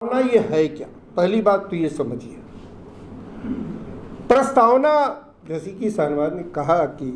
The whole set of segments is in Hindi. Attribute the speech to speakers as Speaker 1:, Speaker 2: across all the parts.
Speaker 1: प्रस्तावना ये है क्या? पहली बात तो ये समझिए, प्रस्तावना जैसे कि सानवाद ने कहा कि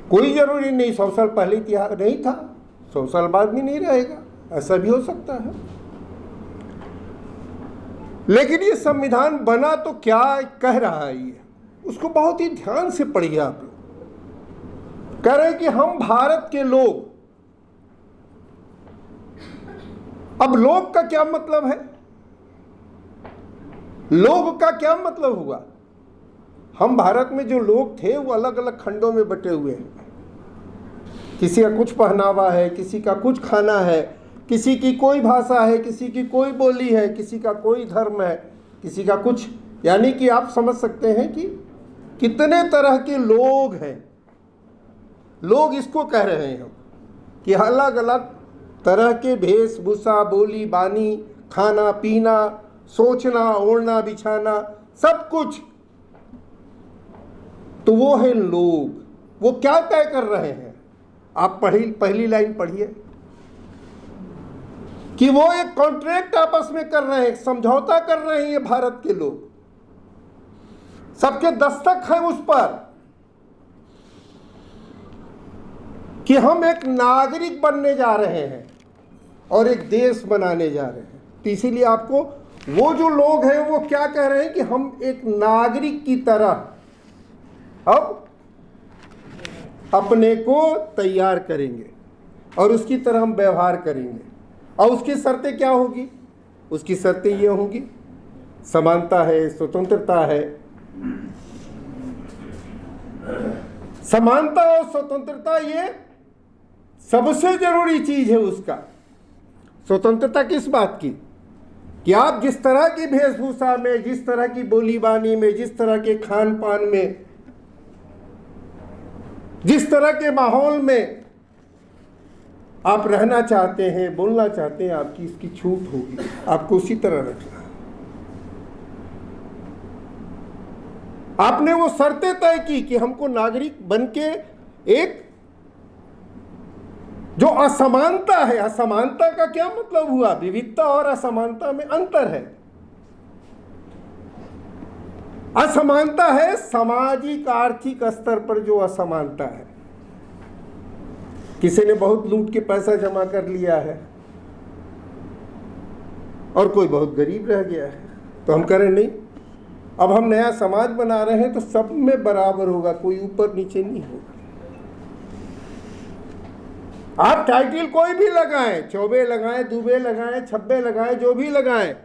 Speaker 1: कोई जरूरी नहीं 100 साल पहले इतिहास नहीं था, 100 साल बाद भी नहीं रहेगा, ऐसा भी हो सकता है। लेकिन ये संविधान बना तो क्या कह रहा है, ये उसको बहुत ही ध्यान से पढ़िए आप लोग। कह रहे हैं कि हम भारत के लोग। अब लोग का क्या मतलब है? लोग का क्या मतलब हुआ? हम भारत में जो लोग थे वो अलग अलग खंडों में बटे हुए हैं। किसी का कुछ पहनावा है, किसी का कुछ खाना है, किसी की कोई भाषा है, किसी की कोई बोली है, किसी का कोई धर्म है, किसी का कुछ, यानी कि आप समझ सकते हैं कि कितने तरह के लोग हैं। लोग इसको कह रहे हैं हम कि अलग अलग तरह के वेशभूषा, बोली बानी, खाना पीना, सोचना, ओढ़ना, बिछाना, सब कुछ। तो वो है लोग। वो क्या तय कर रहे हैं? आप पहली लाइन पढ़िए कि वो एक कॉन्ट्रैक्ट आपस में कर रहे हैं, समझौता कर रहे हैं ये भारत के लोग। सबके दस्तक है उस पर कि हम एक नागरिक बनने जा रहे हैं और एक देश बनाने जा रहे हैं। तो इसीलिए आपको वो जो लोग हैं वो क्या कह रहे हैं कि हम एक नागरिक की तरह अब अपने को तैयार करेंगे और उसकी तरह हम व्यवहार करेंगे। और उसकी शर्तें क्या होगी? उसकी शर्तें ये होंगी, समानता है, स्वतंत्रता है। समानता और स्वतंत्रता ये सबसे जरूरी चीज है उसका। स्वतंत्रता किस बात की? कि आप जिस तरह की वेशभूषा में, जिस तरह की बोली बानी में, जिस तरह के खान पान में, जिस तरह के माहौल में आप रहना चाहते हैं, बोलना चाहते हैं, आपकी इसकी छूट होगी। आपको उसी तरह रखना है। आपने वो शर्तें तय की कि हमको नागरिक बनके एक जो असमानता है, असमानता का क्या मतलब हुआ? विविधता और असमानता में अंतर है। असमानता है सामाजिक आर्थिक स्तर पर जो असमानता है। किसी ने बहुत लूट के पैसा जमा कर लिया है और कोई बहुत गरीब रह गया है, तो हम करें नहीं, अब हम नया समाज बना रहे हैं तो सब में बराबर होगा, कोई ऊपर नीचे नहीं होगा। आप टाइटल कोई भी लगाएं, चौबे लगाएं, दुबे लगाएं, छब्बे लगाएं, जो भी लगाएं,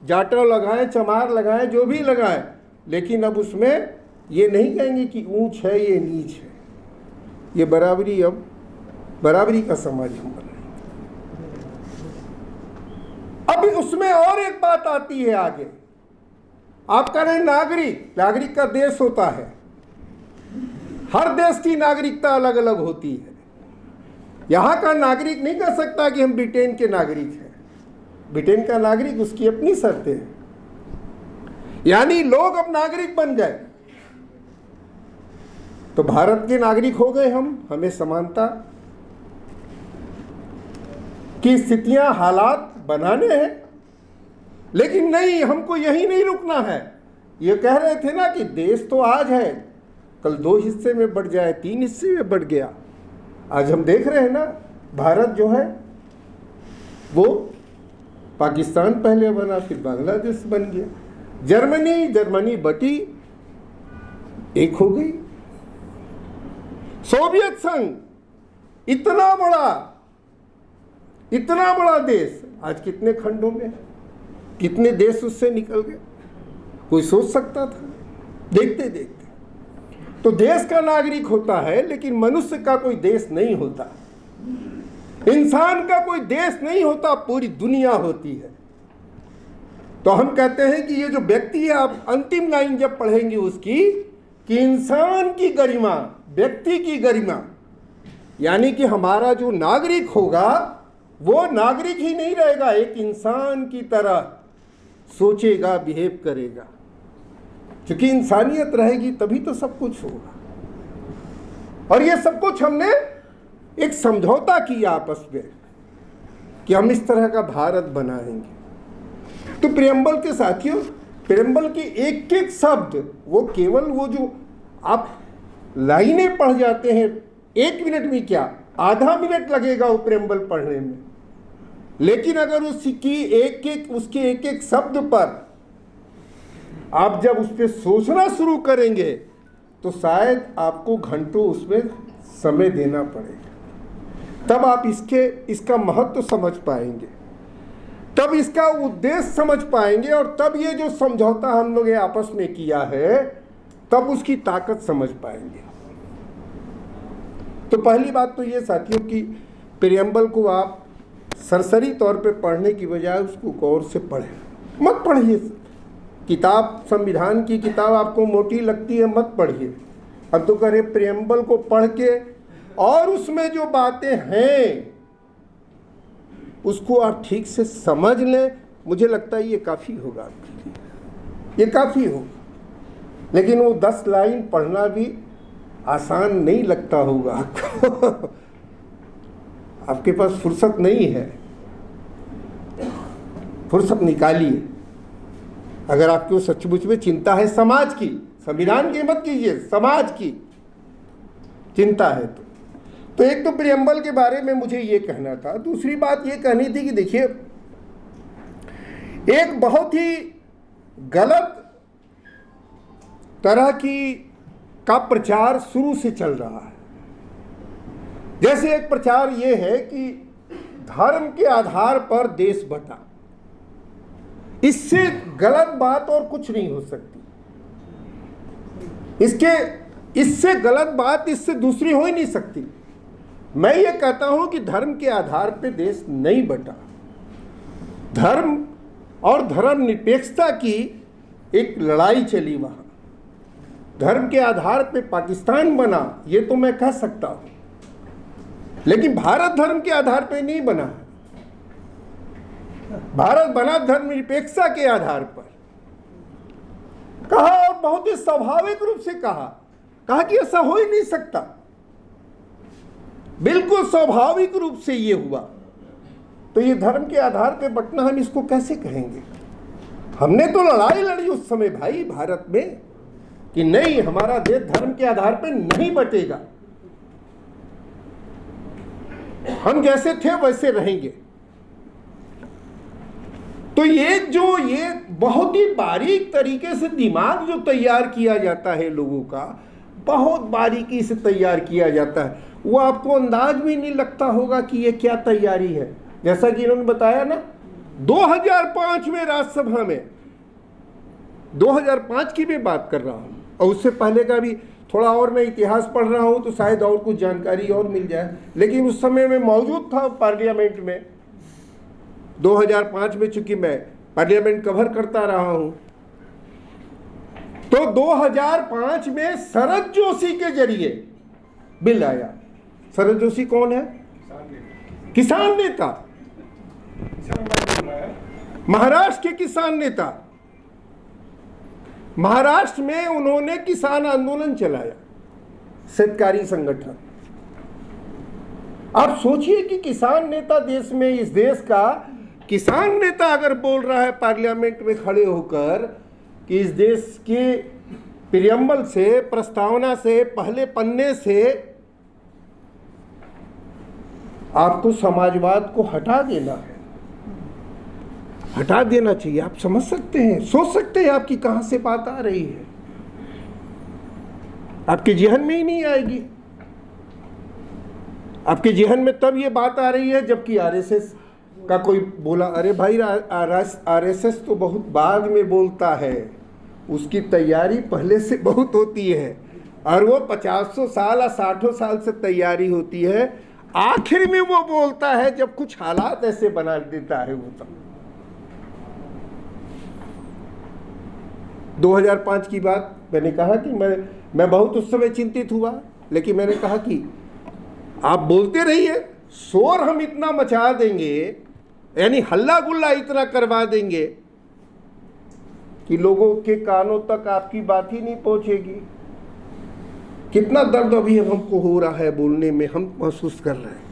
Speaker 1: जाटव लगाएं, चमार लगाएं, जो भी लगाएं, लेकिन अब उसमें ये नहीं कहेंगे कि ऊंच है ये नीच है। ये बराबरी, अब बराबरी का समाज हम बन रहे हैं। अब उसमें और एक बात आती है आगे। आप कह रहे हैं नागरिक, नागरिक का देश होता है। हर देश की नागरिकता अलग अलग होती है। यहां का नागरिक नहीं कह सकता कि हम ब्रिटेन के नागरिक हैं। ब्रिटेन का नागरिक, उसकी अपनी शर्तें हैं। यानी लोग अब नागरिक बन गए तो भारत के नागरिक हो गए हम। हमें समानता की स्थितियां, हालात बनाने हैं। लेकिन नहीं, हमको यही नहीं रुकना है। ये कह रहे थे ना कि देश तो आज है, कल 2 हिस्से में बढ़ जाए, 3 हिस्से में बढ़ गया। आज हम देख रहे हैं ना, भारत जो है वो पाकिस्तान पहले बना, फिर बांग्लादेश बन गया। जर्मनी बटी, एक हो गई। सोवियत संघ, इतना बड़ा देश आज कितने खंडों में है? कितने देश उससे निकल गए? कोई सोच सकता था? देखते देखते तो देश का नागरिक होता है, लेकिन मनुष्य का कोई देश नहीं होता, इंसान का कोई देश नहीं होता, पूरी दुनिया होती है। तो हम कहते हैं कि ये जो व्यक्ति है, आप अंतिम लाइन जब पढ़ेंगे उसकी, कि इंसान की गरिमा, व्यक्ति की गरिमा, यानी कि हमारा जो नागरिक होगा वो नागरिक ही नहीं रहेगा, एक इंसान की तरह सोचेगा, बिहेव करेगा। क्योंकि इंसानियत रहेगी तभी तो सब कुछ होगा। और ये सब कुछ हमने एक समझौता किया आपस में कि हम इस तरह का भारत बनाएंगे। तो प्रियम्बल के साथियों, प्रियम्बल के एक एक शब्द, वो केवल वो जो आप लाइनें पढ़ जाते हैं 1 मिनट में, क्या आधा मिनट लगेगा वो प्रियम्बल पढ़ने में, लेकिन अगर उसके एक एक शब्द पर आप जब उस पर सोचना शुरू करेंगे तो शायद आपको घंटों उसमें समय देना पड़ेगा। तब आप इसका महत्व समझ पाएंगे, तब इसका उद्देश्य समझ पाएंगे, और तब ये जो समझौता हम लोग आपस में किया है तब उसकी ताकत समझ पाएंगे। तो पहली बात तो ये साथियों कि प्रियम्बल को आप सरसरी तौर पे पढ़ने की बजाय उसको गौर से पढ़ें, मत पढ़िए। किताब, संविधान की किताब आपको मोटी लगती है, मत पढ़िए। अब तो करें प्रियम्बल को पढ़ के और उसमें जो बातें हैं उसको आप ठीक से समझ लें, मुझे लगता है ये काफ़ी होगा आपके लिए, ये काफ़ी होगा। लेकिन वो 10 लाइन पढ़ना भी आसान नहीं लगता होगा आपको आपके पास फुर्सत नहीं है, फुर्सत निकालिए। अगर आपको सचमुच में चिंता है समाज की, संविधान की मत कीजिए, समाज की चिंता है तो एक तो प्रियम्बल के बारे में मुझे ये कहना था। दूसरी बात ये कहनी थी कि देखिए, एक बहुत ही गलत तरह का प्रचार शुरू से चल रहा है। जैसे एक प्रचार ये है कि धर्म के आधार पर देश बटा, इससे गलत बात और कुछ नहीं हो सकती। इससे गलत बात इससे दूसरी हो ही नहीं सकती। मैं ये कहता हूं कि धर्म के आधार पर देश नहीं बटा, धर्म और धर्मनिरपेक्षता की एक लड़ाई चली वहां। धर्म के आधार पर पाकिस्तान बना, ये तो मैं कह सकता हूं, लेकिन भारत धर्म के आधार पर नहीं बना है। भारत बना धर्मनिरपेक्षता के आधार पर। कहा, और बहुत ही स्वाभाविक रूप से कहा कि ऐसा हो ही नहीं सकता। बिल्कुल स्वाभाविक रूप से ये हुआ। तो ये धर्म के आधार पर बंटना, हम इसको कैसे कहेंगे? हमने तो लड़ाई लड़ी उस समय भाई भारत में कि नहीं, हमारा देश धर्म के आधार पर नहीं बटेगा, हम जैसे थे वैसे रहेंगे। तो ये बहुत ही बारीक तरीके से दिमाग जो तैयार किया जाता है लोगों का, बहुत बारीकी से तैयार किया जाता है, वो आपको अंदाज भी नहीं लगता होगा कि ये क्या तैयारी है। जैसा कि इन्होंने बताया ना, 2005 में राज्यसभा में, 2005 की मैं बात कर रहा हूँ, और उससे पहले का भी थोड़ा और मैं इतिहास पढ़ रहा हूँ तो शायद और कुछ जानकारी और मिल जाए, लेकिन उस समय मैं मौजूद था पार्लियामेंट में। 2005 में चूंकि मैं पार्लियामेंट कवर करता रहा हूँ, तो 2005 में शरद जोशी के जरिए बिल आया। शरद जोशी कौन है? किसान नेता, महाराष्ट्र के किसान नेता। महाराष्ट्र में उन्होंने किसान आंदोलन चलाया, शेतकारी संगठन। आप सोचिए कि किसान नेता देश में, इस देश का किसान नेता अगर बोल रहा है पार्लियामेंट में खड़े होकर कि इस देश के प्रियम्बल से, प्रस्तावना से, पहले पन्ने से आपको समाजवाद को हटा देना है, हटा देना चाहिए। आप समझ सकते हैं, सोच सकते हैं आपकी कहां से बात आ रही है, आपके जेहन में ही नहीं आएगी। आपके जेहन में तब ये बात आ रही है जबकि आरएसएस का कोई बोला, अरे भाई आरएसएस तो बहुत बाद में बोलता है, उसकी तैयारी पहले से बहुत होती है, और वो 50 साल या 60 साल से तैयारी होती है, आखिर में वो बोलता है जब कुछ हालात ऐसे बना देता है वो। तब 2005 की बात मैंने कहा कि मैं बहुत उस समय चिंतित हुआ, लेकिन मैंने कहा कि आप बोलते रहिए, शोर हम इतना मचा देंगे, यानी हल्ला गुल्ला इतना करवा देंगे कि लोगों के कानों तक आपकी बात ही नहीं पहुंचेगी। कितना दर्द अभी हमको हो रहा है बोलने में, हम महसूस कर रहे हैं,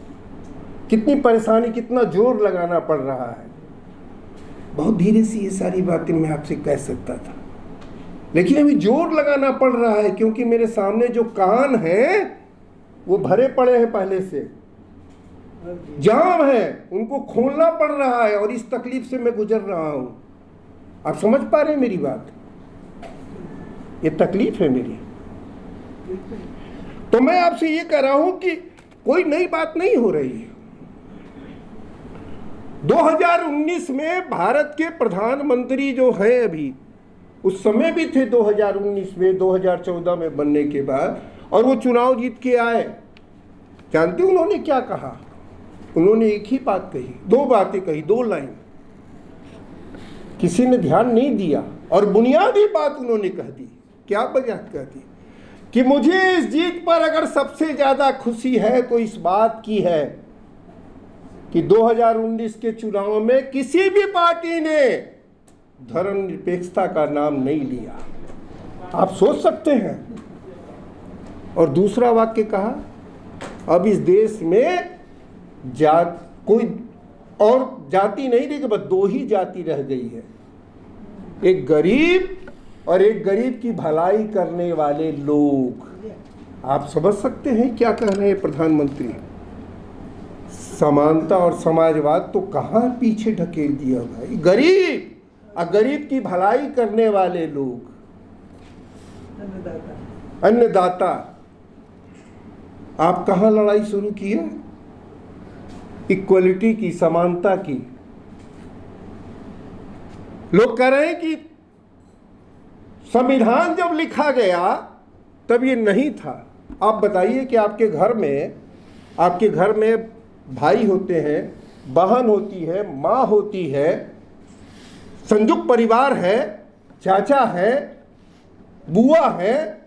Speaker 1: कितनी परेशानी, कितना जोर लगाना पड़ रहा है। बहुत धीरे से ये सारी बातें मैं आपसे कह सकता था, लेकिन अभी जोर लगाना पड़ रहा है क्योंकि मेरे सामने जो कान हैं वो भरे पड़े हैं, पहले से जाम है, उनको खोलना पड़ रहा है और इस तकलीफ से मैं गुजर रहा हूं। आप समझ पा रहे हैं मेरी बात? ये तकलीफ है मेरी। तो मैं आपसे ये कह रहा हूं कि कोई नई बात नहीं हो रही है। 2019 में भारत के प्रधानमंत्री जो हैं अभी, उस समय भी थे 2019 में, 2014 में बनने के बाद, और वो चुनाव जीत के आए। जानते हो उन्होंने क्या कहा? उन्होंने एक ही बात कही, दो बातें कही, दो लाइन, किसी ने ध्यान नहीं दिया, और बुनियादी बात उन्होंने कह दी। क्या बात कह दी? कि मुझे इस जीत पर अगर सबसे ज्यादा खुशी है तो इस बात की है कि 2019 के चुनाव में किसी भी पार्टी ने धर्मनिरपेक्षता का नाम नहीं लिया। आप सोच सकते हैं। और दूसरा वाक्य कहा, अब इस देश में कोई और जाति नहीं रही, बस दो ही जाति रह गई है, एक गरीब और एक गरीब की भलाई करने वाले लोग। आप समझ सकते हैं क्या कह रहे हैं प्रधानमंत्री? समानता और समाजवाद तो कहाँ पीछे ढकेल दिया भाई। गरीब और गरीब की भलाई करने वाले लोग, अन्नदाता। आप कहाँ लड़ाई शुरू की है? इक्वलिटी की, समानता की। लोग कह रहे हैं कि संविधान जब लिखा गया तब ये नहीं था। आप बताइए कि आपके घर में भाई होते हैं, बहन होती है, माँ होती है, संयुक्त परिवार है, चाचा है, बुआ है,